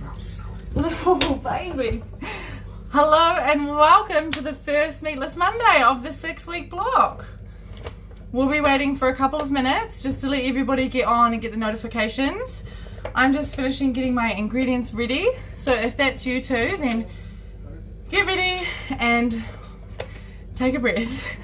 Oh, baby. Hello and welcome to the first Meatless Monday of the 6-week block. We'll be waiting for a couple of minutes just to let everybody get on and get the notifications. I'm just finishing getting my ingredients ready. So if that's you too, then get ready and take a breath.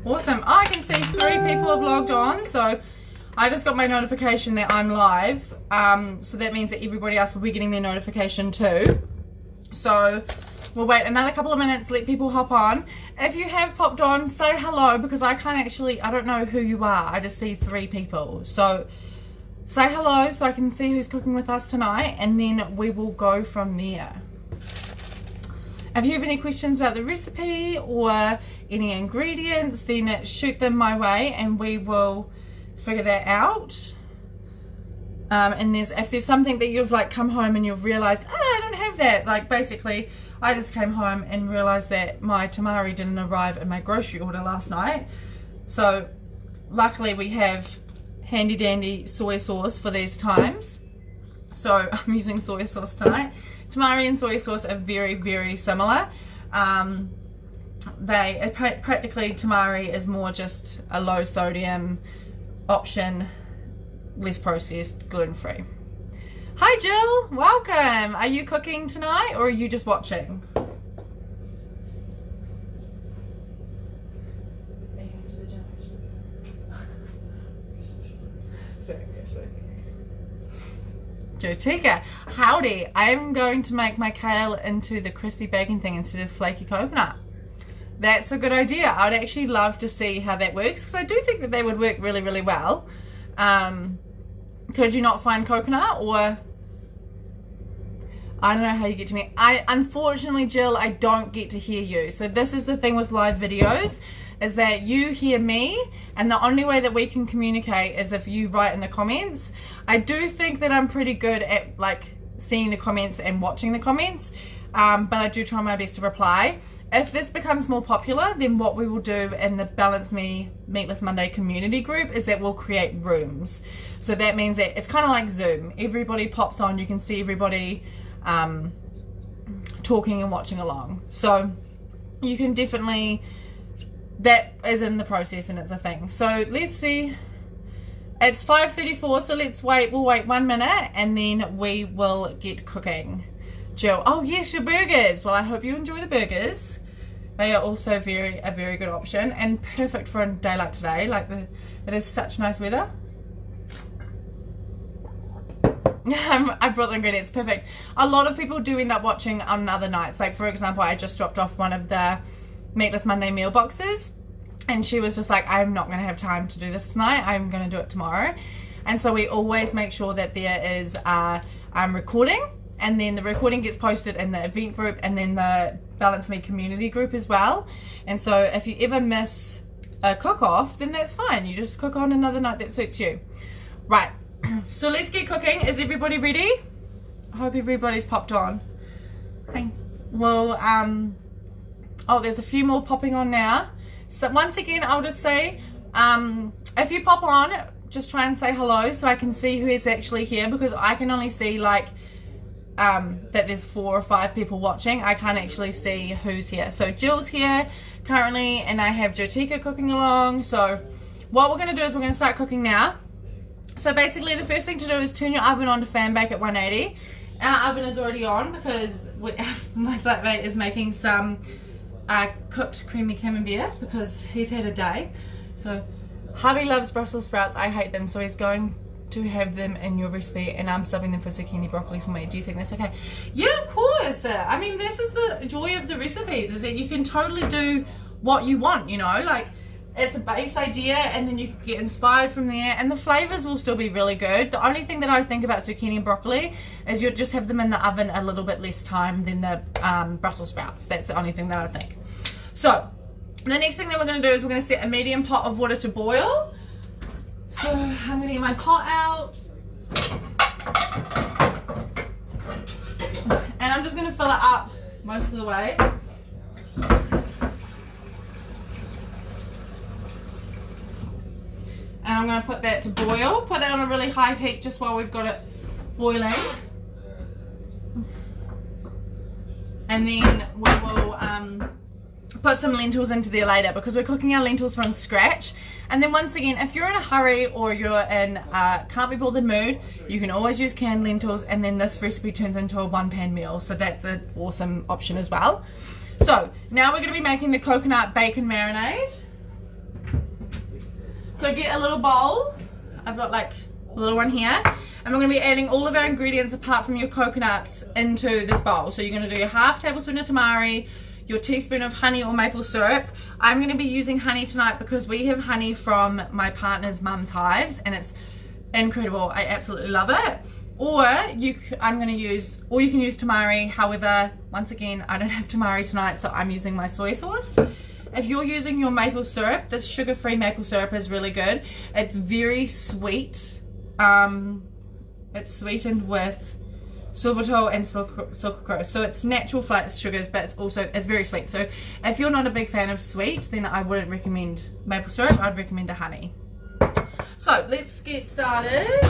Awesome. I can see 3 people have logged on, so I just got my notification that I'm live. So that means that everybody else will be getting their notification too. So we'll wait another couple of minutes, let people hop on. If you have popped on, say hello, because I can't actually, I don't know who you are. I just see 3 people. So say hello so I can see who's cooking with us tonight, and then we will go from there. If you have any questions about the recipe or any ingredients, then shoot them my way and we will figure that out. And if there's something that you've like come home and you've realized, I don't have that. Like basically, I just came home and realized that my tamari didn't arrive in my grocery order last night. So luckily we have handy dandy soy sauce for these times. So I'm using soy sauce tonight. Tamari and soy sauce are very, very similar. Practically tamari is more just a low sodium option, less processed, gluten-free. Hi Jill, welcome. Are you cooking tonight or are you just watching? Jotika, howdy. I am going to make my kale into the crispy bacon thing instead of flaky coconut. That's a good idea. I'd actually love to see how that works because I do think that they would work really, really well. Could you not find coconut, or I don't know how you get to me. Unfortunately, Jill, I don't get to hear you. So this is the thing with live videos, is that you hear me, and the only way that we can communicate is if you write in the comments. I do think that I'm pretty good at like seeing the comments and watching the comments, but I do try my best to reply. If this becomes more popular, then what we will do in the Balance Me Meatless Monday community group is that we'll create rooms. So that means that it's kind of like Zoom. Everybody pops on, you can see everybody talking and watching along. So you can definitely, that is in the process and it's a thing. So let's see, it's 5:34, so let's wait, we'll wait 1 minute and then we will get cooking. Jill, oh yes, your burgers. Well, I hope you enjoy the burgers. They are also a very good option and perfect for a day like today. Like it is such nice weather. I brought the ingredients, perfect. A lot of people do end up watching on other nights. Like for example, I just dropped off one of the Meatless Monday meal boxes and she was just like, I'm not going to have time to do this tonight, I'm going to do it tomorrow. And so we always make sure that there is recording, and then the recording gets posted in the event group and then the Balance Me community group as well. And so if you ever miss a cook off, then that's fine, you just cook on another night that suits you. Right, so let's get cooking. Is everybody ready? I hope everybody's popped on. Okay. Well, oh, there's a few more popping on now. So once again, I'll just say, if you pop on, just try and say hello so I can see who is actually here, because I can only see like that there's 4 or 5 people watching. I can't actually see who's here. So Jill's here currently, and I have Jotika cooking along. So what we're going to do is we're going to start cooking now. So basically the first thing to do is turn your oven on to fan bake at 180. Our oven is already on because my flatmate is making some cooked creamy camembert because he's had a day. So hubby loves Brussels sprouts. I hate them, so he's going to have them in your recipe, and I'm subbing them for zucchini broccoli for me. Do you think that's okay? Yeah, of course. I mean, this is the joy of the recipes, is that you can totally do what you want, you know, like it's a base idea, and then you can get inspired from there, and the flavors will still be really good. The only thing that I think about zucchini and broccoli is you'll just have them in the oven a little bit less time than the Brussels sprouts. That's the only thing that I think. So the next thing that we're going to do is we're going to set a medium pot of water to boil. So I'm going to get my pot out, and I'm just going to fill it up most of the way. And I'm going to put that to boil. Put that on a really high heat just while we've got it boiling. And then we will put some lentils into there later, because we're cooking our lentils from scratch. And then once again, if you're in a hurry or you're in can't be bothered mood, you can always use canned lentils, and then this recipe turns into a one-pan meal. So that's an awesome option as well. So now we're going to be making the coconut bacon marinade. So get a little bowl. I've got like a little one here, and we're going to be adding all of our ingredients apart from your coconuts into this bowl. So you're going to do your half tablespoon of tamari, your teaspoon of honey or maple syrup. I'm going to be using honey tonight because we have honey from my partner's mum's hives, and it's incredible. I absolutely love it. Or you can use tamari. However, once again, I don't have tamari tonight, so I'm using my soy sauce. If you're using your maple syrup, this sugar-free maple syrup is really good. It's very sweet. It's sweetened with sorbitol and sucrose, so it's natural flat sugars, but it's very sweet. So if you're not a big fan of sweet, then I wouldn't recommend maple syrup. I'd recommend a honey. So let's get started.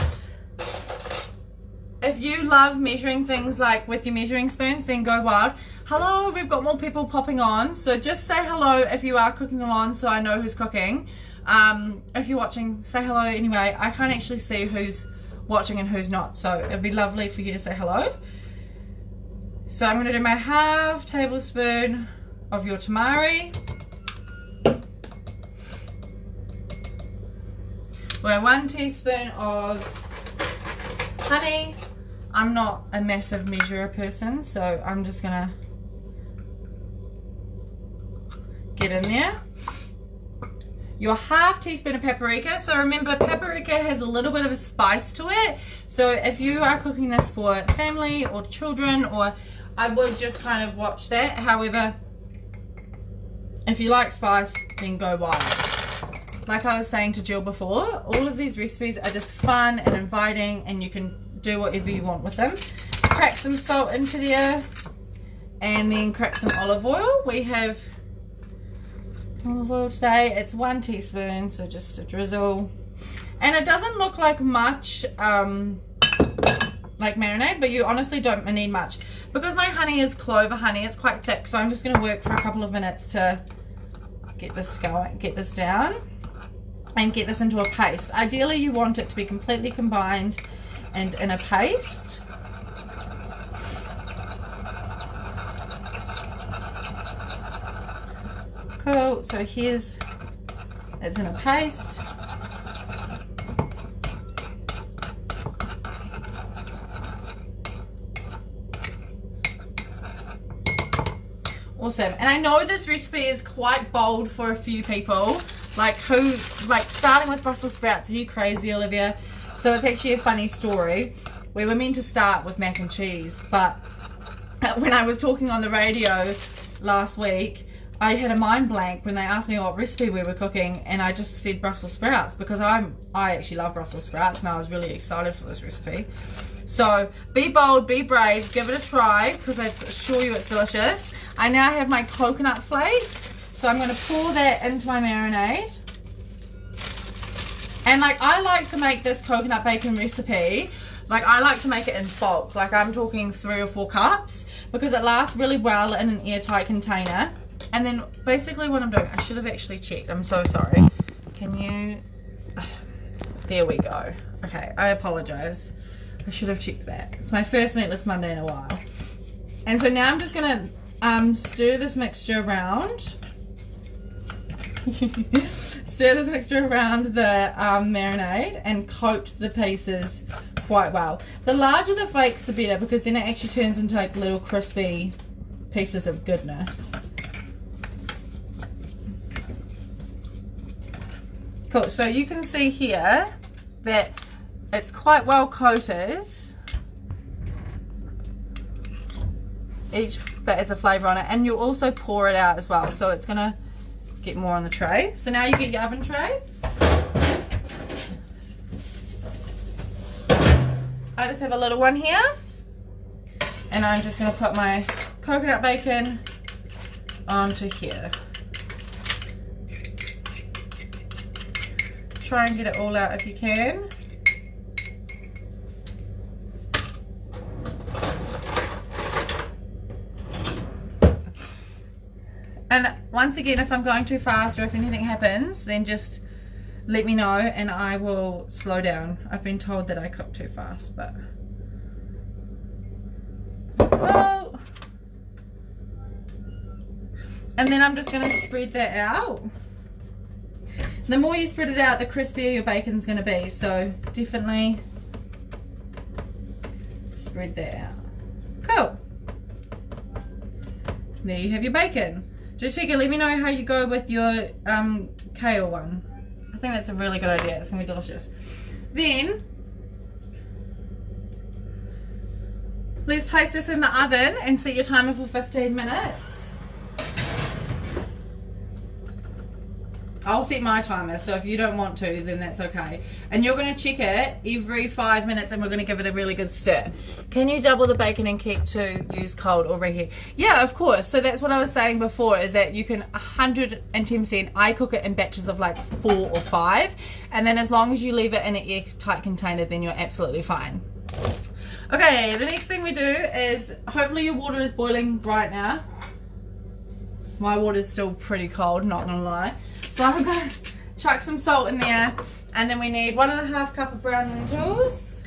If you love measuring things like with your measuring spoons, then go wild. Hello, we've got more people popping on, so just say hello if you are cooking along, so I know who's cooking. If you're watching, say hello anyway. I can't actually see who's watching and who's not, so it'd be lovely for you to say hello. So I'm going to do my half tablespoon of your tamari. We're 1 teaspoon of honey. I'm not a massive measurer person, so I'm just gonna get in there. Your half teaspoon of paprika. So remember, paprika has a little bit of a spice to it, so if you are cooking this for family or children, or I would just kind of watch that. However, if you like spice, then go wild. Like I was saying to Jill before, all of these recipes are just fun and inviting, and you can do whatever you want with them. Crack some salt into there, and then crack some olive oil. We have olive oil today. It's 1 teaspoon, so just a drizzle. And it doesn't look like much like marinade, but you honestly don't need much. Because my honey is clover honey, it's quite thick, so I'm just going to work for a couple of minutes to get this going, get this down, and get this into a paste. Ideally, you want it to be completely combined and in a paste. Cool, so it's in a paste. Awesome. And I know this recipe is quite bold for a few people, like starting with Brussels sprouts. Are you crazy, Olivia? So it's actually a funny story. We were meant to start with mac and cheese, but when I was talking on the radio last week, I had a mind blank when they asked me what recipe we were cooking, and I just said Brussels sprouts because I actually love Brussels sprouts, and I was really excited for this recipe. So be bold, be brave, give it a try, because I assure you it's delicious. I now have my coconut flakes, so I'm going to pour that into my marinade. And I like to make this coconut bacon recipe, I like to make it in bulk. I'm talking 3 or 4 cups, because it lasts really well in an airtight container. And then basically what I'm doing, I should have actually checked. I'm so sorry. Can you... There we go. Okay, I apologize. I should have checked that. It's my first Meatless Monday in a while. And so now I'm just going to stir this mixture around. Stir this mixture around the marinade and coat the pieces quite well. The larger the flakes, the better, because then it actually turns into little crispy pieces of goodness. Cool, so you can see here that it's quite well coated. Each that has a flavour on it, and you'll also pour it out as well, so it's gonna get more on the tray. So now you get your oven tray. I just have a little one here, and I'm just gonna put my coconut bacon onto here. Try and get it all out if you can. And once again, if I'm going too fast or if anything happens, then just let me know and I will slow down. I've been told that I cook too fast, but... Oh. And then I'm just going to spread that out. The more you spread it out, the crispier your bacon's going to be. So definitely spread that out. Cool. There you have your bacon. Just check it. Let me know how you go with your kale one. I think that's a really good idea. It's going to be delicious. Then let's place this in the oven and set your timer for 15 minutes. I'll set my timer, so if you don't want to, then that's okay. And you're going to check it every 5 minutes and we're going to give it a really good stir. Can you double the bacon and keep to use cold or reheat? Yeah, of course. So that's what I was saying before, is that you can 110%, I cook it in batches of like 4 or 5. And then as long as you leave it in an airtight container, then you're absolutely fine. Okay, the next thing we do is, hopefully your water is boiling right now. My water's still pretty cold, not gonna lie. So I'm gonna chuck some salt in there, and then we need 1.5 cup of brown lentils.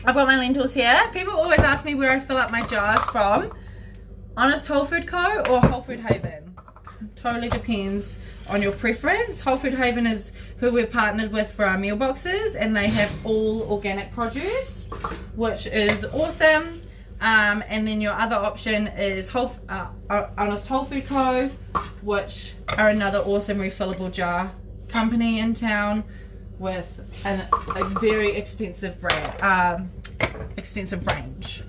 I've got my lentils here. People always ask me where I fill up my jars from. Honest Whole Food Co. or Whole Food Haven. Totally depends on your preference. Whole Food Haven is who we've partnered with for our meal boxes, and they have all organic produce, which is awesome. And then your other option is Honest Whole Food Co., which are another awesome refillable jar company in town with a very extensive extensive range.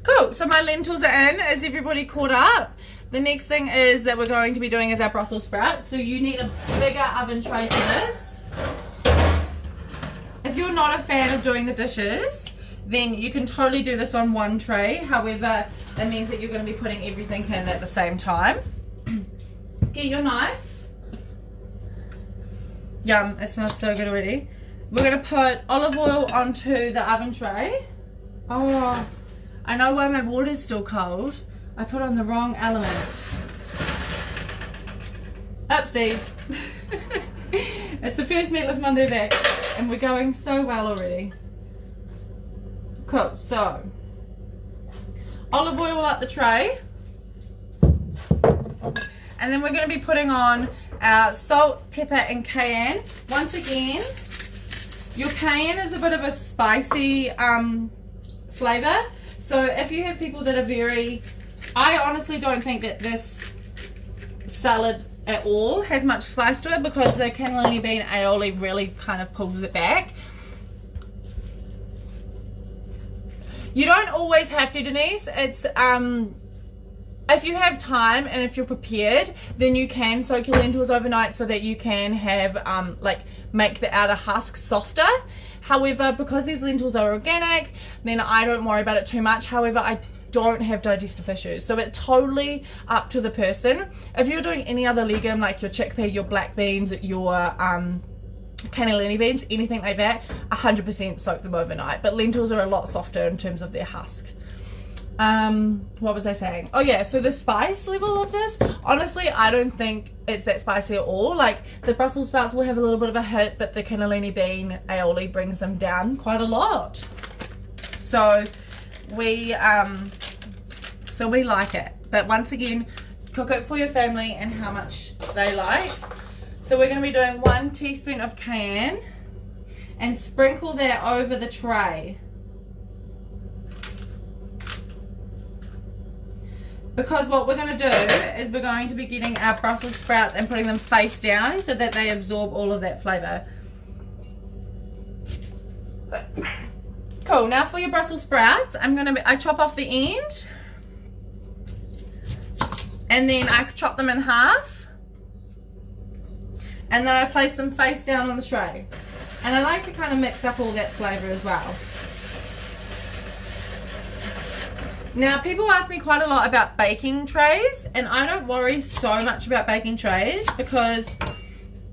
Cool, so my lentils are in. Is everybody caught up? The next thing is that we're going to be doing is our Brussels sprouts. So you need a bigger oven tray for this. If you're not a fan of doing the dishes, then you can totally do this on one tray. However, that means that you're going to be putting everything in at the same time. Get your knife. Yum, it smells so good already. We're going to put olive oil onto the oven tray. Oh, I know why my water's still cold. I put on the wrong element. Oopsies. It's the first Meatless Monday back, and we're going so well already. Cool, so olive oil up the tray, and then we're going to be putting on our salt, pepper and cayenne. Once again, your cayenne is a bit of a spicy flavour, so if you have people that are very, I honestly don't think that this salad at all has much spice to it, because the cannellini bean aioli really kind of pulls it back. You don't always have to, Denise. It's if you have time and if you're prepared, then you can soak your lentils overnight so that you can have like make the outer husk softer. However, because these lentils are organic, then I don't worry about it too much. However, I don't have digestive issues, so it's totally up to the person. If you're doing any other legume like your chickpea, your black beans, your cannellini beans, anything like that, 100% soak them overnight. But lentils are a lot softer in terms of their husk. What was I saying? Oh yeah, so the spice level of this, honestly, I don't think it's that spicy at all. Like, the Brussels sprouts will have a little bit of a hit, but the cannellini bean aioli brings them down quite a lot. So we like it. But once again, cook it for your family and how much they like. So we're going to be doing 1 teaspoon of cayenne and sprinkle that over the tray. because what we're going to do is we're going to be getting our Brussels sprouts and putting them face down so that they absorb all of that flavour. Cool. Now for your Brussels sprouts, I chop off the end, and then I chop them in half, and then I place them face down on the tray. And I like to kind of mix up all that flavour as well. Now, people ask me quite a lot about baking trays, and I don't worry so much about baking trays because,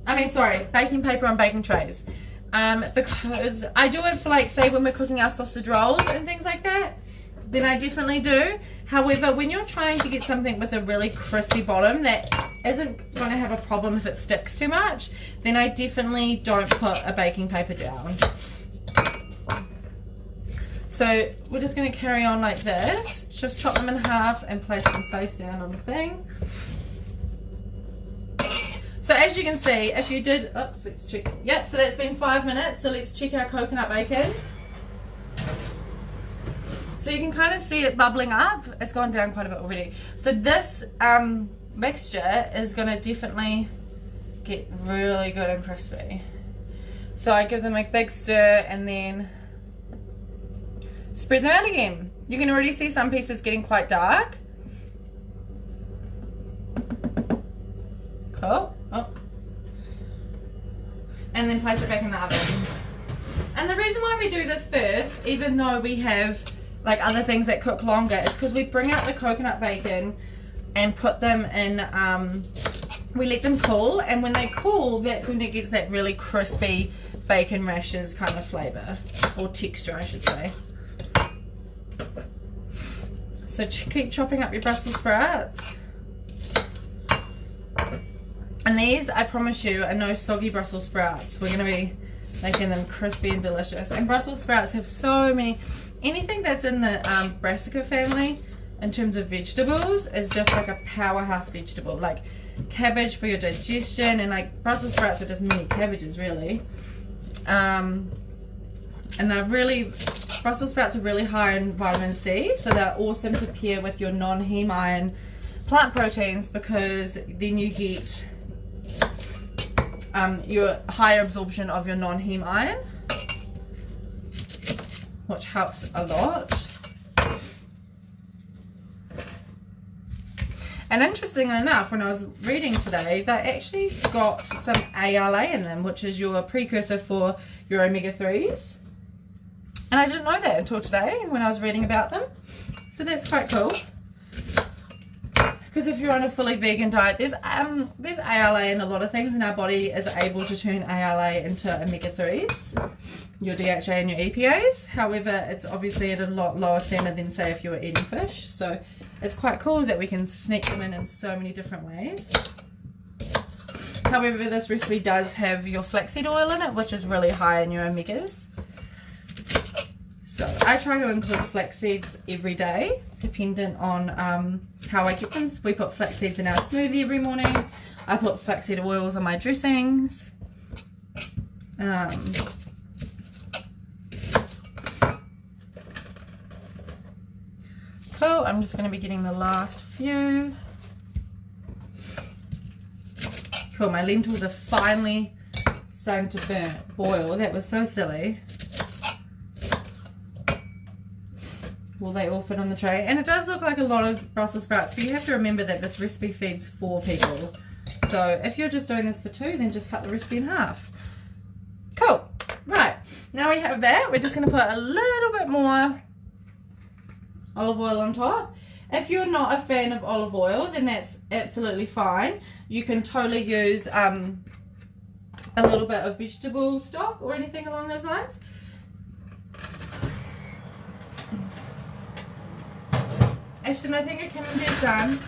baking paper on baking trays. Because I do it for, like, say when we're cooking our sausage rolls and things like that, then I definitely do. However, when you're trying to get something with a really crispy bottom that isn't going to have a problem if it sticks too much, then I definitely don't put a baking paper down. So we're just going to carry on like this. Just chop them in half and place them face down on the thing. So as you can see, if you did, oops, let's check. Yep, so that's been 5 minutes. So let's check our coconut bacon. So you can kind of see it bubbling up. It's gone down quite a bit already. So this mixture is going to definitely get really good and crispy. So I give them a big stir and then spread them out again. You can already see some pieces getting quite dark. Cool. Oh. And then place it back in the oven. And the reason why we do this first, even though we have like other things that cook longer, is because we bring out the coconut bacon and put them in, we let them cool, and when they cool, that's when it gets that really crispy bacon rashers kind of flavour, or texture I should say. So keep chopping up your Brussels sprouts. And these, I promise you, are no soggy Brussels sprouts. We're going to be making them crispy and delicious. And Brussels sprouts have so many, anything that's in the brassica family in terms of vegetables is just like a powerhouse vegetable. Like cabbage for your digestion, and like Brussels sprouts are just mini cabbages really. And they're really, Brussels sprouts are really high in vitamin C, so they're awesome to pair with your non-heme iron plant proteins, because then you get your higher absorption of your non-heme iron, which helps a lot. And interestingly enough, when I was reading today, they actually got some ALA in them, which is your precursor for your omega-3s. And I didn't know that until today when I was reading about them. So that's quite cool. Because if you're on a fully vegan diet, there's ALA in a lot of things, and our body is able to turn ALA into omega-3s, your DHA and your EPAs. However, it's obviously at a lot lower standard than, say, if you were eating fish. So it's quite cool that we can sneak them in so many different ways. However, this recipe does have your flaxseed oil in it, which is really high in your omegas. So I try to include flax seeds every day, dependent on how I get them. So we put flax seeds in our smoothie every morning. I put flaxseed oils on my dressings. Cool, I'm just going to be getting the last few. Cool, my lentils are finally starting to boil. That was so silly. Well, they all fit on the tray, and it does look like a lot of Brussels sprouts, but you have to remember that this recipe feeds 4 people. So if you're just doing this for 2, then just cut the recipe in half. Cool. Right, now we have that. We're just going to put a little bit more olive oil on top. If you're not a fan of olive oil, then that's absolutely fine. You can totally use a little bit of vegetable stock or anything along those lines. Ashton, I think your camembert's done.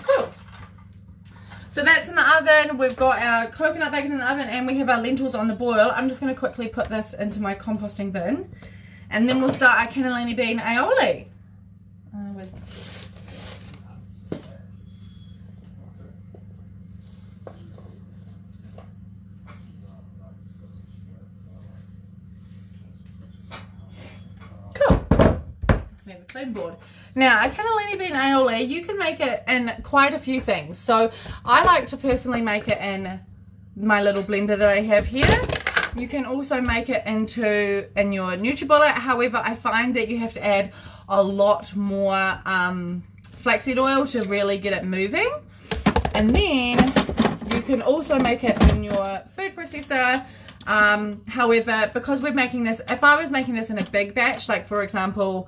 Cool. So that's in the oven. We've got our coconut bacon in the oven, and we have our lentils on the boil. I'm just going to quickly put this into my composting bin, and then we'll start our cannellini bean aioli. Where's my... Plain board. Now, a cannellini bean aioli, you can make it in quite a few things. So I like to personally make it in my little blender that I have here. You can also make it in your NutriBullet. However, I find that you have to add a lot more flaxseed oil to really get it moving. And then you can also make it in your food processor. However, because we're making this, if I was making this in a big batch, like for example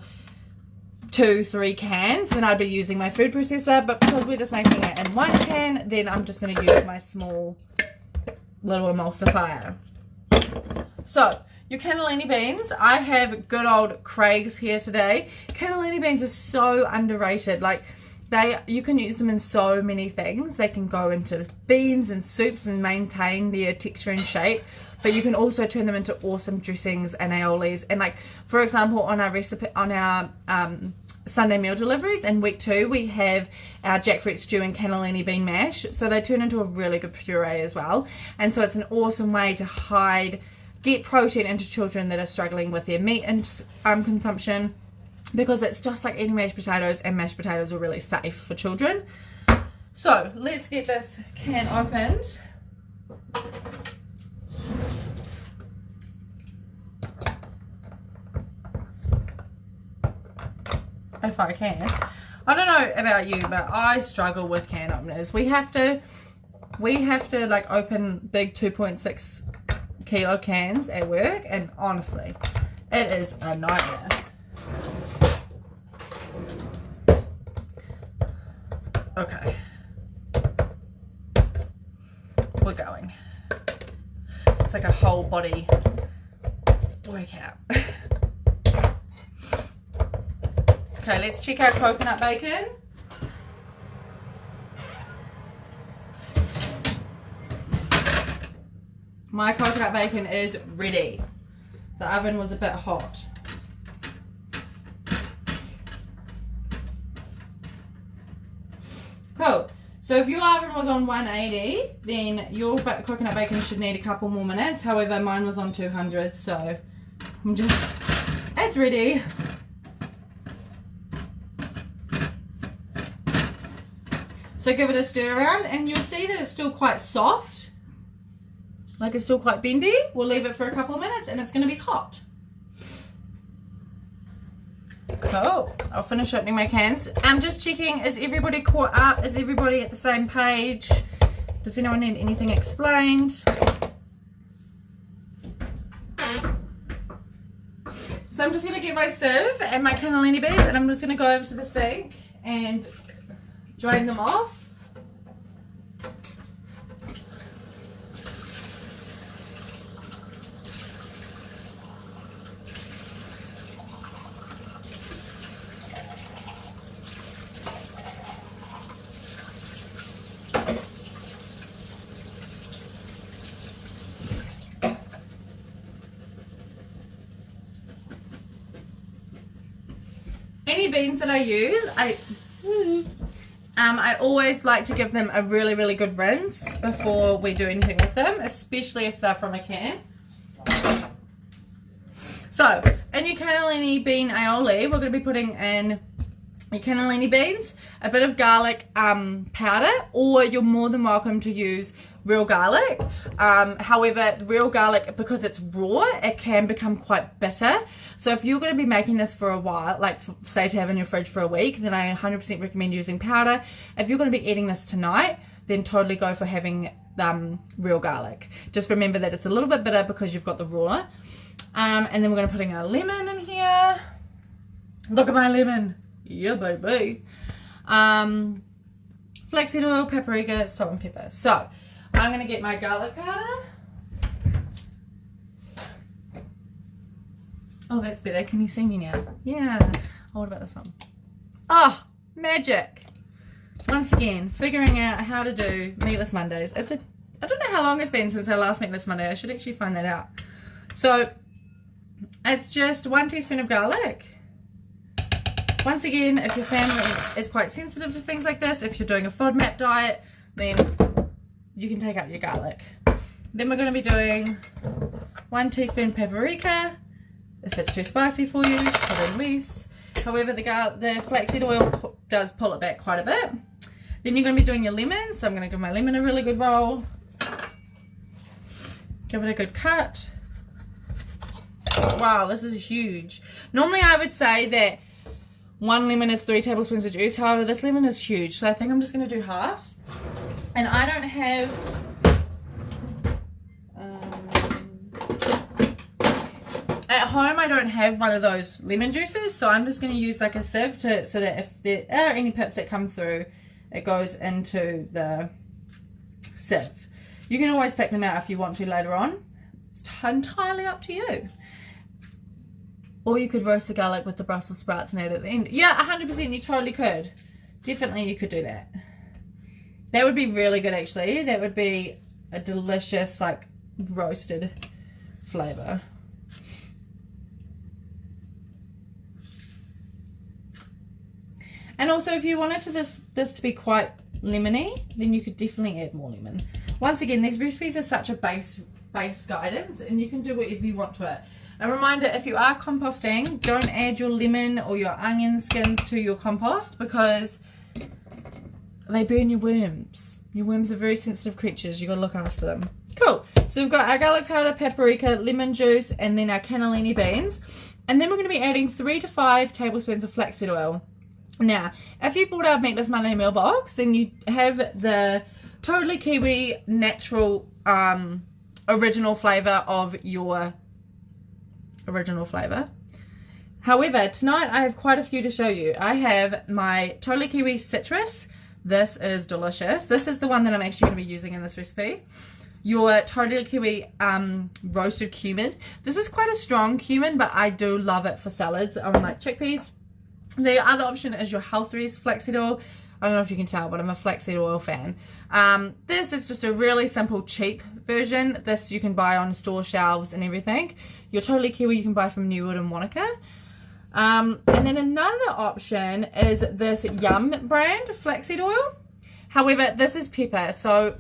2-3 cans, then I'd be using my food processor. But because we're just making it in 1 can, then I'm just going to use my small little emulsifier. So your cannellini beans, I have good old Craig's here today. Cannellini beans are so underrated. Like you can use them in so many things. They can go into beans and soups and maintain their texture and shape, but you can also turn them into awesome dressings and aiolis. And like for example, on our recipe, on our Sunday meal deliveries in week 2, we have our jackfruit stew and cannellini bean mash, so they turn into a really good puree as well. And so it's an awesome way to get protein into children that are struggling with their meat and consumption, because it's just like eating mashed potatoes, and mashed potatoes are really safe for children. So let's get this can opened. If I can. I don't know about you, but I struggle with can openers. We have to like open big 2.6 kilo cans at work, and honestly, it is a nightmare. Okay. We're going. It's like a whole body workout. Okay, let's check our coconut bacon. My coconut bacon is ready. The oven was a bit hot. Cool. So if your oven was on 180, then your coconut bacon should need a couple more minutes. However, mine was on 200, so it's ready. So give it a stir around, and you'll see that it's still quite soft. Like it's still quite bendy. We'll leave it for a couple of minutes and it's going to be hot. Cool. I'll finish opening my cans. I'm just checking, is everybody caught up? Is everybody at the same page? Does anyone need anything explained? So I'm just going to get my sieve and my cannellini beans, and I'm just going to go over to the sink and drain them off. Any beans that I use, I always like to give them a really, really good rinse before we do anything with them, especially if they're from a can. So, in your cannellini bean aioli, we're going to be putting in your cannellini beans, a bit of garlic powder, or you're more than welcome to use real garlic. However, real garlic, because it's raw, it can become quite bitter. So if you're going to be making this for a while, like say to have in your fridge for a week, then I 100% recommend using powder. If you're going to be eating this tonight, then totally go for having real garlic. Just remember that it's a little bit bitter because you've got the raw. And then we're going to put in our lemon in here. Look at my lemon. Yeah, baby. Flaxseed oil, paprika, salt and pepper. So I'm going to get my garlic powder. Oh, that's better. Can you see me now? Yeah. Oh, what about this one? Oh, magic. Once again, figuring out how to do Meatless Mondays. It's been, I don't know how long it's been since our last Meatless Monday. I should actually find that out. So it's just 1 teaspoon of garlic. Once again, if your family is quite sensitive to things like this, if you're doing a FODMAP diet, then you can take out your garlic. Then we're going to be doing 1 teaspoon paprika. If it's too spicy for you, put in less. However, the flaxseed oil does pull it back quite a bit. Then you're going to be doing your lemon. So I'm going to give my lemon a really good roll. Give it a good cut. Wow, this is huge. Normally I would say that 1 lemon is 3 tablespoons of juice. However, this lemon is huge. So I think I'm just going to do half. And I don't have... At home, I don't have one of those lemon juices, so I'm just going to use like a sieve so that if there are any pips that come through, it goes into the sieve. You can always pick them out if you want to later on. It's entirely up to you. Or you could roast the garlic with the Brussels sprouts and add it at the end. Yeah, 100% you totally could. Definitely you could do that. That would be really good actually. That would be a delicious like roasted flavour. And also if you wanted this to be quite lemony, then you could definitely add more lemon. Once again, these recipes are such a base guidance and you can do whatever you want to it. A reminder, if you are composting, don't add your lemon or your onion skins to your compost because they burn your worms. Your worms are very sensitive creatures. You've got to look after them. Cool. So we've got our garlic powder, paprika, lemon juice, and then our cannellini beans. And then we're going to be adding 3 to 5 tablespoons of flaxseed oil. Now, if you bought our Meatless Monday meal box, then you have the Totally Kiwi natural original flavour of your original flavour. However, tonight I have quite a few to show you. I have my Totally Kiwi citrus. This is delicious. This is the one that I'm actually going to be using in this recipe. Your Totally Kiwi roasted cumin. This is quite a strong cumin, but I do love it for salads on like chickpeas. The other option is your Health-Res flaxseed oil. I don't know if you can tell, but I'm a flaxseed oil fan. This is just a really simple, cheap version. This you can buy on store shelves and everything. Your Totally Kiwi you can buy from Newwood and Wanaka. And then another option is this Yum brand flaxseed oil. However, this is pepper. So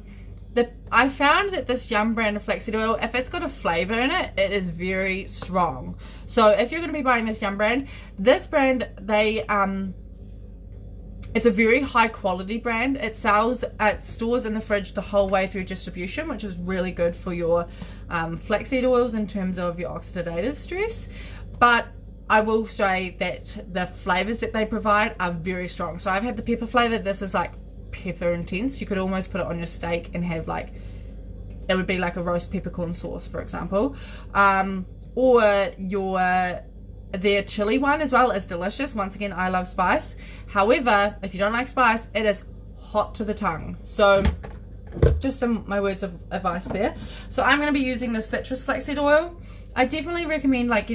I found that this Yum brand of flaxseed oil, if it's got a flavour in it, it is very strong. So if you're going to be buying this Yum brand, this brand, it's a very high quality brand. It stores in the fridge the whole way through distribution, which is really good for your flaxseed oils in terms of your oxidative stress. But I will say that the flavours that they provide are very strong. So I've had the pepper flavour. This is like pepper intense. You could almost put it on your steak and have like, it would be like a roast peppercorn sauce, for example. Or their chili one as well is delicious. Once again, I love spice. However, if you don't like spice, it is hot to the tongue. So just my words of advice there. So I'm going to be using the citrus flaxseed oil. I definitely recommend like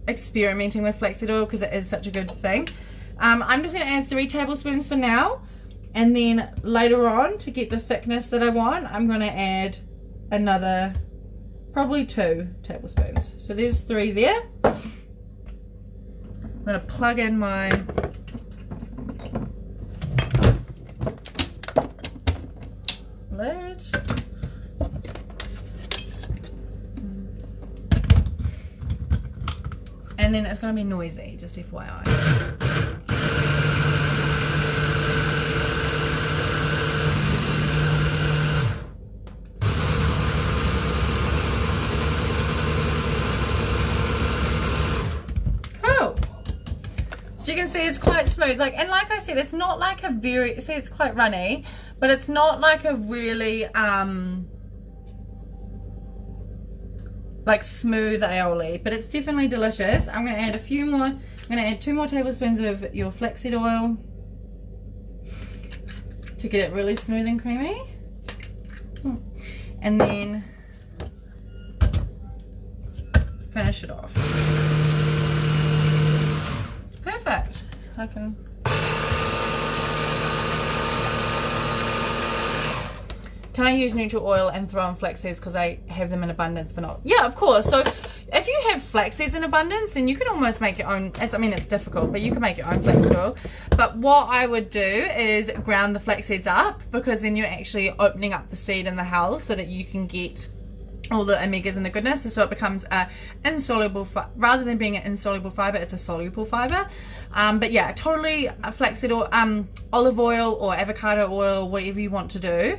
experimenting with flaxseed oil because it is such a good thing. I'm just going to add 3 tablespoons for now. And then later on, to get the thickness that I want, I'm going to add another, probably 2 tablespoons. So there's 3 there. I'm going to plug in my lid. And then it's going to be noisy, just FYI. So you can see it's quite smooth, and like I said, it's not like a very, see it's quite runny, but it's not like a really like smooth aioli, but it's definitely delicious. I'm going to add a few more. I'm going to add 2 more tablespoons of your flaxseed oil to get it really smooth and creamy, and then finish it off. Perfect. Can I use neutral oil and throw in flax seeds because I have them in abundance, but not? Yeah, of course. So if you have flax seeds in abundance, then you can almost make your own. I mean, it's difficult, but you can make your own flaxseed oil. But what I would do is ground the flax seeds up, because then you're actually opening up the seed in the hull so that you can get all the omegas and the goodness, so it becomes a insoluble rather than being an insoluble fiber, it's a soluble fiber. But yeah, totally flaxseed or olive oil or avocado oil, whatever you want to do.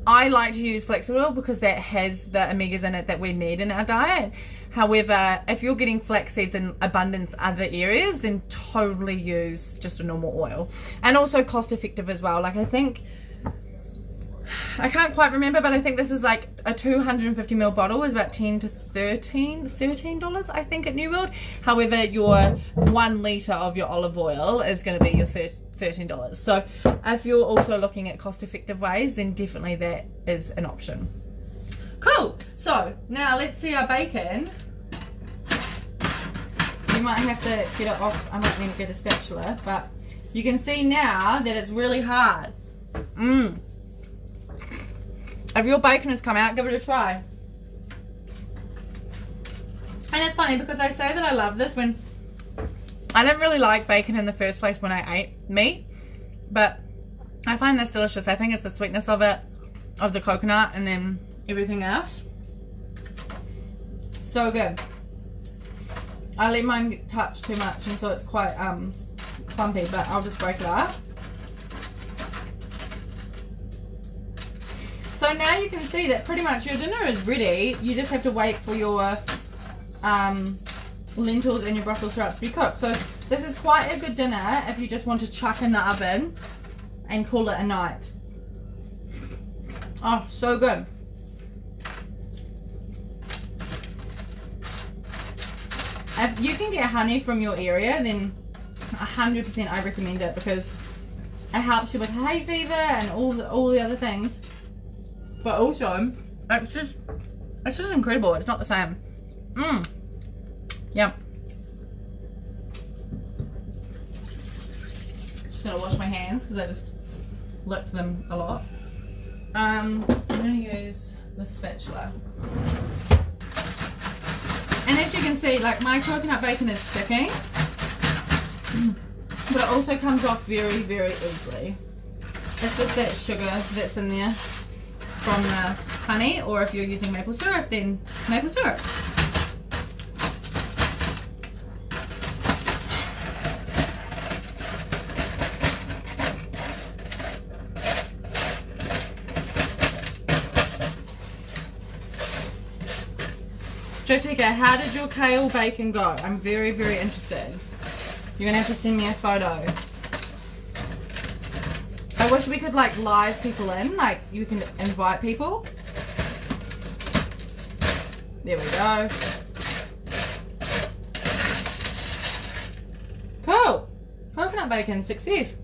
I like to use flaxseed oil because that has the omegas in it that we need in our diet. However, if you're getting flax seeds in abundance other areas, then totally use just a normal oil. And also cost effective as well. Like I can't quite remember, but I think this is like a 250ml bottle is about $10 to $13 I think at New World. However, your 1 litre of your olive oil is going to be your $13. So if you're also looking at cost effective ways, then definitely that is an option. Cool. So now let's see our bacon. You might have to get it off. I might need to get a spatula, but you can see now that it's really hard. If your bacon has come out, give it a try. And it's funny because I say that I love this when I didn't really like bacon in the first place when I ate meat, but I find this delicious. I think it's the sweetness of it, of the coconut, and then everything else. So good. I let mine touch too much, and so it's quite clumpy, but I'll just break it up. So now you can see that pretty much your dinner is ready. You just have to wait for your lentils and your Brussels sprouts to be cooked. So this is quite a good dinner if you just want to chuck in the oven and call it a night. Oh, so good. If you can get honey from your area, then 100% I recommend it because it helps you with hay fever and all the other things. But also, it's just incredible. It's not the same. Yep. Just gonna wash my hands because I just licked them a lot. I'm gonna use the spatula. And as you can see, like my coconut bacon is sticking, but it also comes off very, very easily. It's just that sugar that's in there from the honey, or if you're using maple syrup, then maple syrup. Jotika, how did your kale bacon go? I'm very, very interested. You're gonna have to send me a photo. I wish we could like live people in, like you can invite people. There we go. Cool. Coconut bacon, success.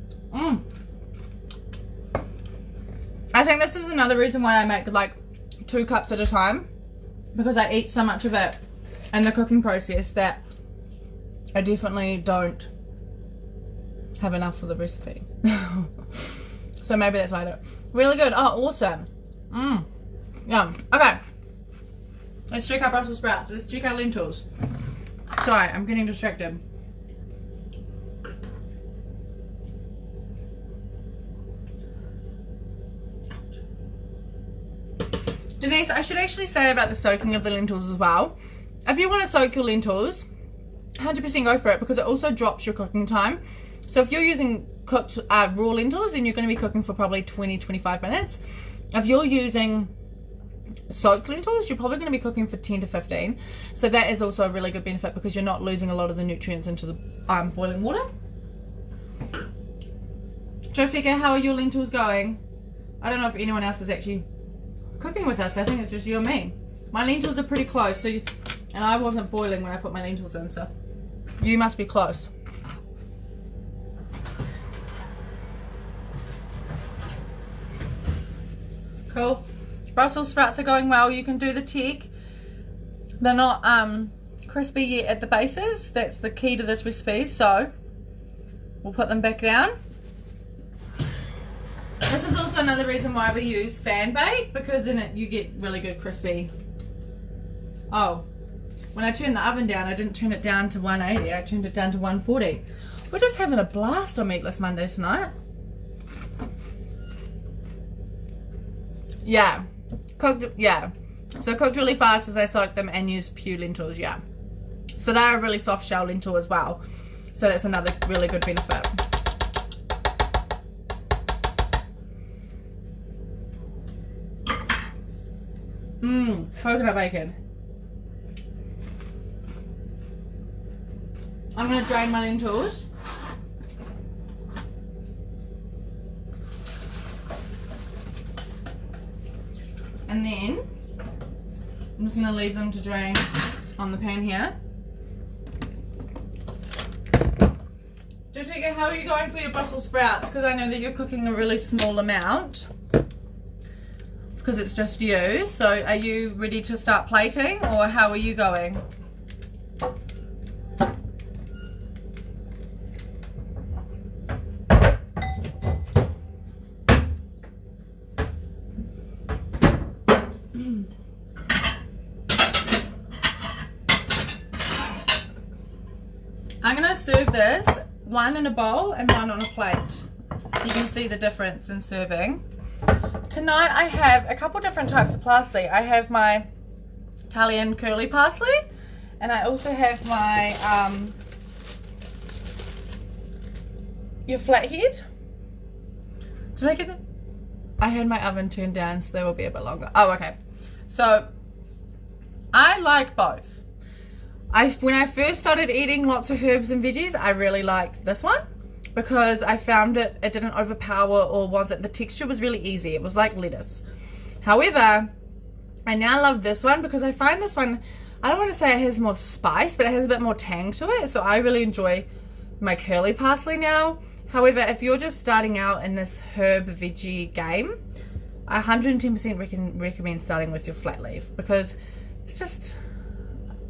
I think this is another reason why I make like 2 cups at a time, because I eat so much of it in the cooking process that I definitely don't have enough for the recipe. So maybe that's why I do it. Really good. Oh, awesome. Yum. Okay. Let's check out Brussels sprouts. Let's check out lentils. Sorry, I'm getting distracted. Denise, I should actually say about the soaking of the lentils as well. If you want to soak your lentils, 100% go for it because it also drops your cooking time. So if you're using cooked raw lentils, then you're going to be cooking for probably 20-25 minutes. If you're using soaked lentils, you're probably going to be cooking for 10 to 15. So that is also a really good benefit because you're not losing a lot of the nutrients into the boiling water. Jotika, how are your lentils going? I don't know if anyone else is actually cooking with us. I think it's just you and me. My lentils are pretty close, so and I wasn't boiling when I put my lentils in, so you must be close. Cool. Brussels sprouts are going well. You can do the tick. They're not crispy yet at the bases. That's the key to this recipe, so we'll put them back down. This is also another reason why we use fan bake, because in it you get really good crispy. Oh, when I turned the oven down, I didn't turn it down to 180, I turned it down to 140. We're just having a blast on Meatless Monday tonight. Yeah, Cooked, yeah. So cooked really fast as I soak them and use pure lentils, yeah. So they're a really soft shell lentil as well. So that's another really good benefit. Coconut bacon. I'm going to drain my lentils. And then I'm just going to leave them to drain on the pan here. Jessica, how are you going for your Brussels sprouts? Because I know that you're cooking a really small amount. Because it's just you. So are you ready to start plating, or how are you going? I'm going to serve this, one in a bowl and one on a plate, so you can see the difference in serving. Tonight I have a couple different types of parsley. I have my Italian curly parsley, and I also have my your flathead. Did I get them? I had my oven turned down, so they will be a bit longer. Oh, okay. So I like both. When I first started eating lots of herbs and veggies, I really liked this one because I found it didn't overpower, or the texture was really easy. It was like lettuce. However, I now love this one because I find this one, I don't want to say it has more spice, but it has a bit more tang to it. So I really enjoy my curly parsley now. However, if you're just starting out in this herb veggie game, I 110% recommend starting with your flat leaf, because it's just,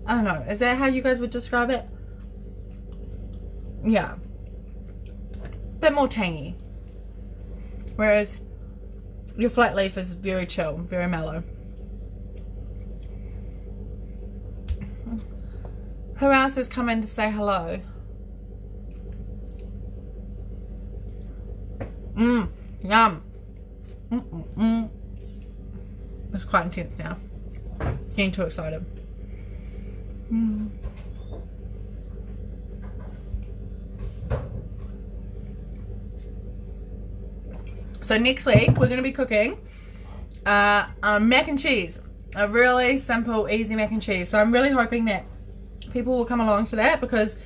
I don't know, is that how you guys would describe it? Yeah. A bit more tangy. Whereas your flat leaf is very chill, very mellow. Who else has come in to say hello? Yum. It's quite intense now. Getting too excited. So next week we're going to be cooking mac and cheese. A really simple, easy mac and cheese. So I'm really hoping that people will come along to that, because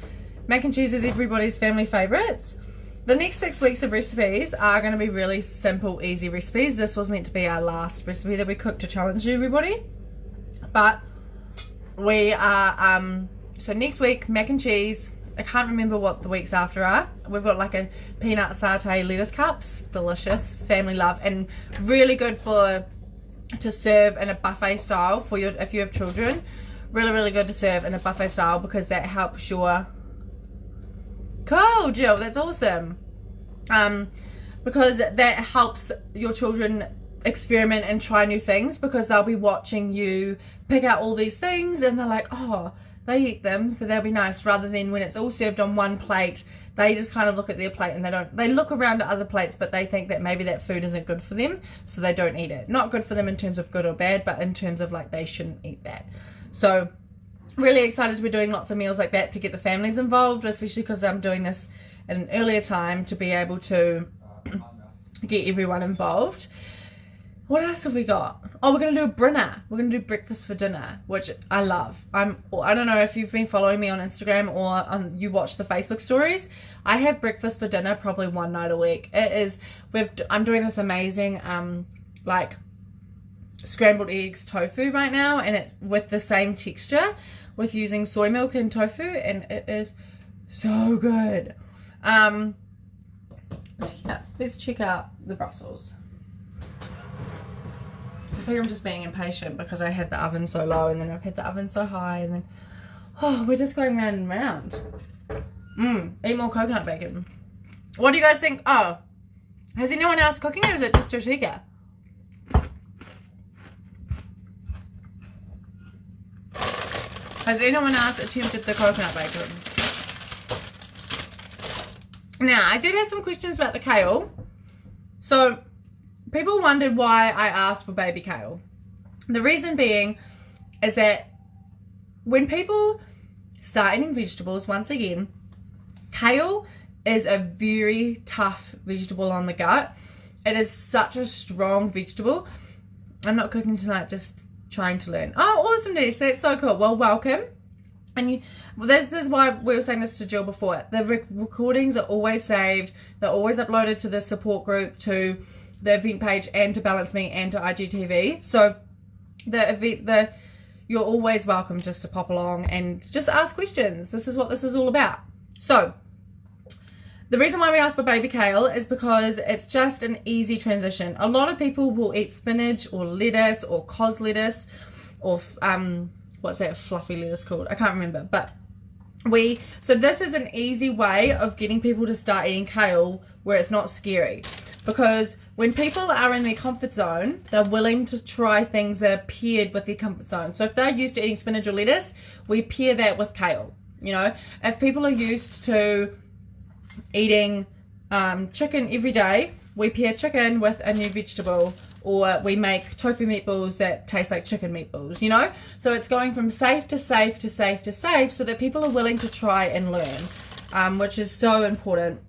mac and cheese is everybody's family favourites. The next 6 weeks of recipes are going to be really simple, easy recipes. This was meant to be our last recipe that we cooked to challenge everybody. But we are, so next week, mac and cheese. I can't remember what the weeks after are. We've got like a peanut satay lettuce cups. Delicious, family love, and really good to serve in a buffet style for if you have children. Really, really good to serve in a buffet style, because that helps your... Cool, Jill, that's awesome. Because that helps your children experiment and try new things, because they'll be watching you pick out all these things and they're like, oh, they eat them, so they'll be nice, rather than when it's all served on one plate, they just kind of look at their plate and they look around at other plates, but they think that maybe that food isn't good for them, so they don't eat it. Not good for them in terms of good or bad, but in terms of like they shouldn't eat that. So really excited to be doing lots of meals like that to get the families involved, especially because I'm doing this at an earlier time to be able to get everyone involved. What else have we got? Oh, we're going to do a brinner. We're going to do breakfast for dinner, which I love. I don't know if you've been following me on Instagram or you watch the Facebook stories. I have breakfast for dinner probably one night a week. I'm doing this amazing like scrambled eggs tofu right now, and it with the same texture, with using soy milk and tofu, and it is so good. Yeah, let's check out the Brussels. I think I'm just being impatient because I had the oven so low, and then I've had the oven so high, and then we're just going round and round. Eat more coconut bacon. What do you guys think? Oh, has anyone else cooking, or is it just Jessica? Has anyone else attempted the coconut bacon? Now, I did have some questions about the kale. So, people wondered why I asked for baby kale. The reason being is that when people start eating vegetables, once again, kale is a very tough vegetable on the gut. It is such a strong vegetable. I'm not cooking tonight, just trying to learn. Oh, awesome, Denise. That's so cool. Well, welcome. And this is why we were saying this to Jill before. The recordings are always saved. They're always uploaded to the support group, to the event page, and to Balance Me, and to IGTV. So you're always welcome just to pop along and just ask questions. This is what this is all about. So the reason why we ask for baby kale is because it's just an easy transition. A lot of people will eat spinach or lettuce or cos lettuce or what's that fluffy lettuce called? I can't remember. But so this is an easy way of getting people to start eating kale where it's not scary. Because when people are in their comfort zone, they're willing to try things that are paired with their comfort zone. So if they're used to eating spinach or lettuce, we pair that with kale. You know, if people are used to eating chicken every day, we pair chicken with a new vegetable, or we make tofu meatballs that taste like chicken meatballs, you know? So it's going from safe to safe to safe to safe so that people are willing to try and learn, which is so important.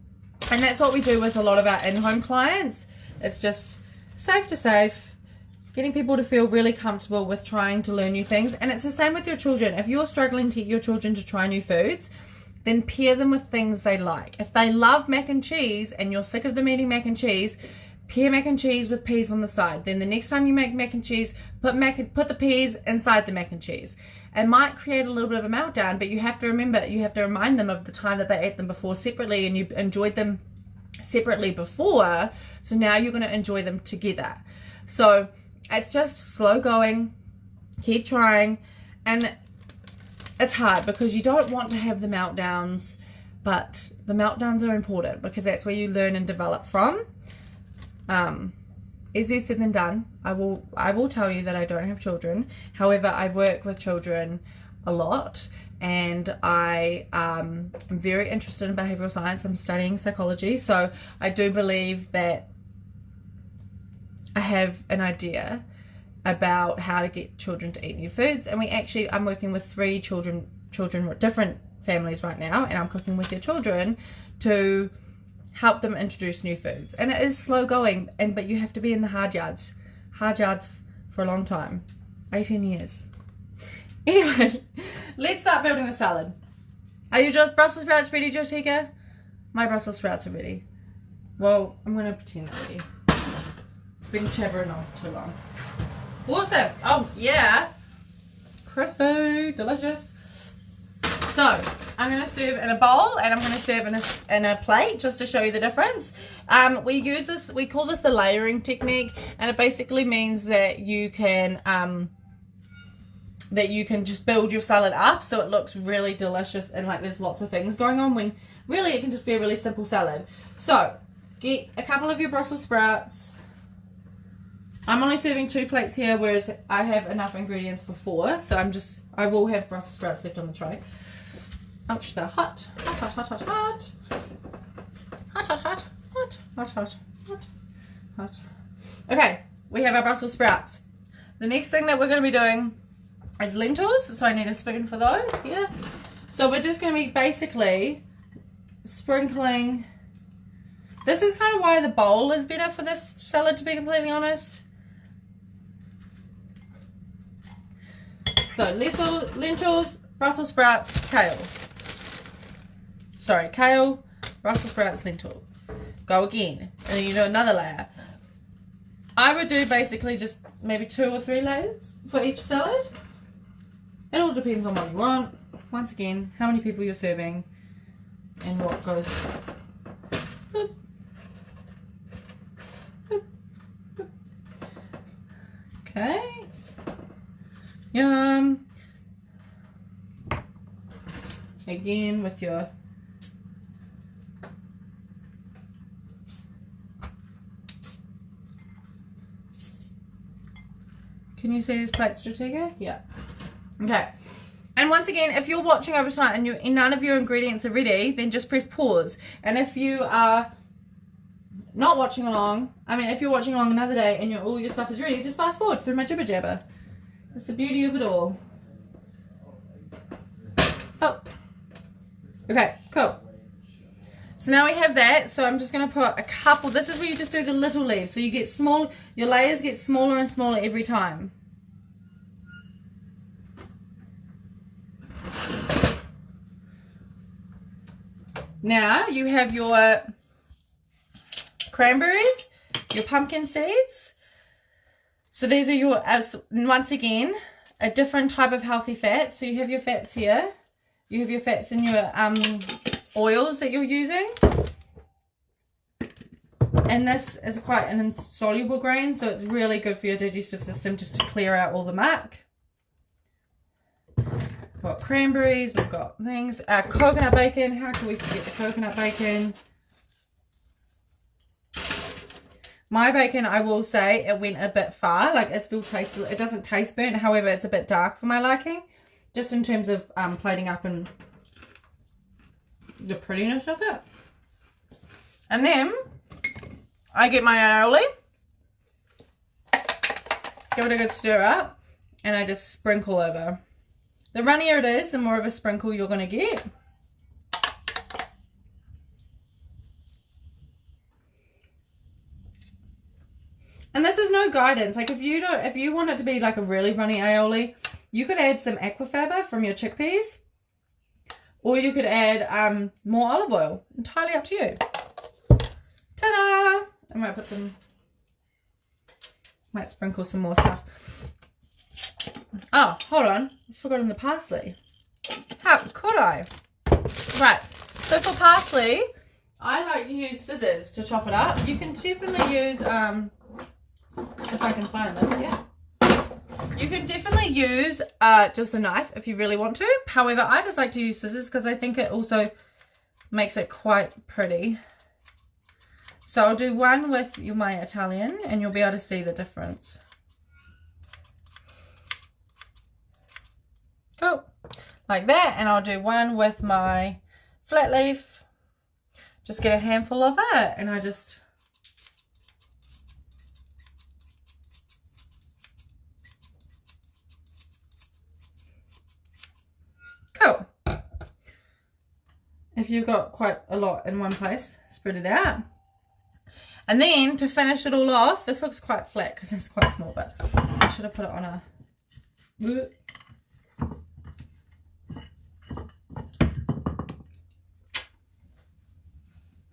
And that's what we do with a lot of our in-home clients. It's just safe to safe, getting people to feel really comfortable with trying to learn new things. And it's the same with your children. If you're struggling to get your children to try new foods, then pair them with things they like. If they love mac and cheese and you're sick of them eating mac and cheese, pair mac and cheese with peas on the side. Then the next time you make mac and cheese, put the peas inside the mac and cheese. It might create a little bit of a meltdown, but you have to remember, you have to remind them of the time that they ate them before separately and you enjoyed them separately before, so now you're going to enjoy them together. So it's just slow going, keep trying, and it's hard because you don't want to have the meltdowns, but the meltdowns are important because that's where you learn and develop from. Easier said than done. I will tell you that I don't have children. However, I work with children a lot, and I am very interested in behavioral science. I'm studying psychology, so I do believe that I have an idea about how to get children to eat new foods. And I'm working with 3 children with different families right now, and I'm cooking with their children to help them introduce new foods. And it is slow going, but you have to be in the hard yards for a long time, 18 years. Anyway, let's start building the salad. Are your Brussels sprouts ready, Jotika? My Brussels sprouts are ready. Well, I'm going to pretend they're ready. It's been chattering on for too long. Awesome. Oh, yeah. Crispy. Delicious. So, I'm going to serve in a bowl, and I'm going to serve in a plate just to show you the difference. We call this the layering technique, and it basically means that you can just build your salad up so it looks really delicious and like there's lots of things going on, when really it can just be a really simple salad. So, get a couple of your Brussels sprouts. I'm only serving 2 plates here, whereas I have enough ingredients for 4, so I will have Brussels sprouts left on the tray. Ouch, they're hot. Hot, hot, hot, hot, hot. Hot, hot, hot, hot, hot, hot, hot, hot. Okay, we have our Brussels sprouts. The next thing that we're going to be doing is lentils, so I need a spoon for those here. So we're just going to be basically sprinkling. This is kind of why the bowl is better for this salad, to be completely honest. So lentils, Brussels sprouts, kale. Sorry, kale, Brussels sprouts, lentil. Go again. And then you do another layer. I would do basically just maybe 2 or 3 layers for each salad. It all depends on what you want. Once again, how many people you're serving and what goes. Boop. Boop. Boop. Okay. Yum. Again with your Can you see this plate, Stratega? Yeah. Okay. And once again, if you're watching over tonight and none of your ingredients are ready, then just press pause. And if you are not watching along, if you're watching along another day and all your stuff is ready, just fast forward through my jibber jabber. That's the beauty of it all. Oh. Okay, cool. So now we have that. So I'm just going to put a couple. This is where you just do the little leaves. So you get small, your layers get smaller and smaller every time. Now you have your cranberries, your pumpkin seeds. So these are your, once again, a different type of healthy fat. So you have your fats here. You have your fats in your oils that you're using. And this is quite an insoluble grain, so it's really good for your digestive system just to clear out all the muck. We've got cranberries, we've got things. Coconut bacon, how can we forget the coconut bacon? My bacon, I will say, it went a bit far. Like, it still tastes, it doesn't taste burnt. However, it's a bit dark for my liking. Just in terms of plating up and the prettiness of it. And then, I get my aioli. Give it a good stir up. And I just sprinkle over. The runnier it is, the more of a sprinkle you're going to get. And this is no guidance. Like, if you want it to be like a really runny aioli, you could add some aquafaba from your chickpeas, or you could add more olive oil. Entirely up to you. Ta-da! I might sprinkle some more stuff. Oh, hold on. I've forgotten the parsley. How could I? Right. So for parsley, I like to use scissors to chop it up. You can definitely use if I can find them, yeah. You can definitely use just a knife if you really want to. However, I just like to use scissors because I think it also makes it quite pretty. So I'll do one with my Italian and you'll be able to see the difference. Cool. Like that. And I'll do one with my flat leaf. Just get a handful of it and I just... Cool. If you've got quite a lot in one place, spread it out. And then to finish it all off, this looks quite flat because it's quite small, but I should have put it on a...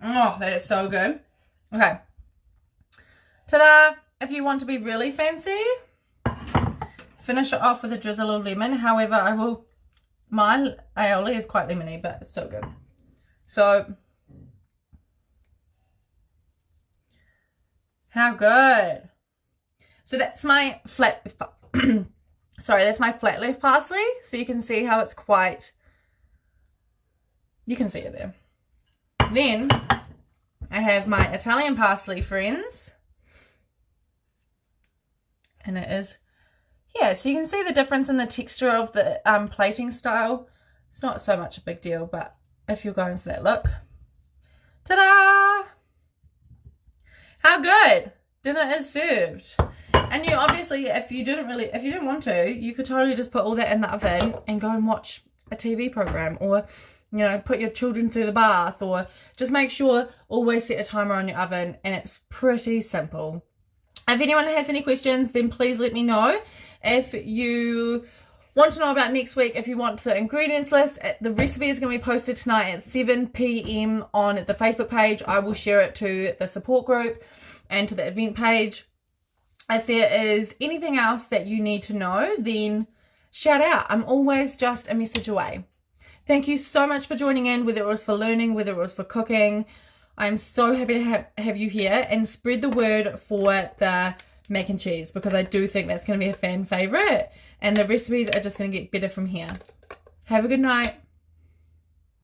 Oh, that is so good. Okay. Ta-da! If you want to be really fancy, finish it off with a drizzle of lemon. However, my aioli is quite lemony, but it's so good. So, how good. So that's my flat leaf parsley. So you can see how it's quite, you can see it there. Then I have my Italian parsley, friends. And it is, yeah, so you can see the difference in the texture of the plating style. It's not so much a big deal, but if you're going for that look. Ta-da! How good! Dinner is served. And you obviously, if you didn't want to, you could totally just put all that in the oven and go and watch a TV program, or, you know, put your children through the bath, or just make sure, always set a timer on your oven, and it's pretty simple. If anyone has any questions, then please let me know. If you want to know about next week, if you want the ingredients list, the recipe is going to be posted tonight at 7 p.m. on the Facebook page. I will share it to the support group and to the event page. If there is anything else that you need to know, then shout out. I'm always just a message away. Thank you so much for joining in, whether it was for learning, whether it was for cooking. I'm so happy to have you here, and spread the word for the mac and cheese, because I do think that's going to be a fan favorite, and the recipes are just going to get better from here. Have a good night.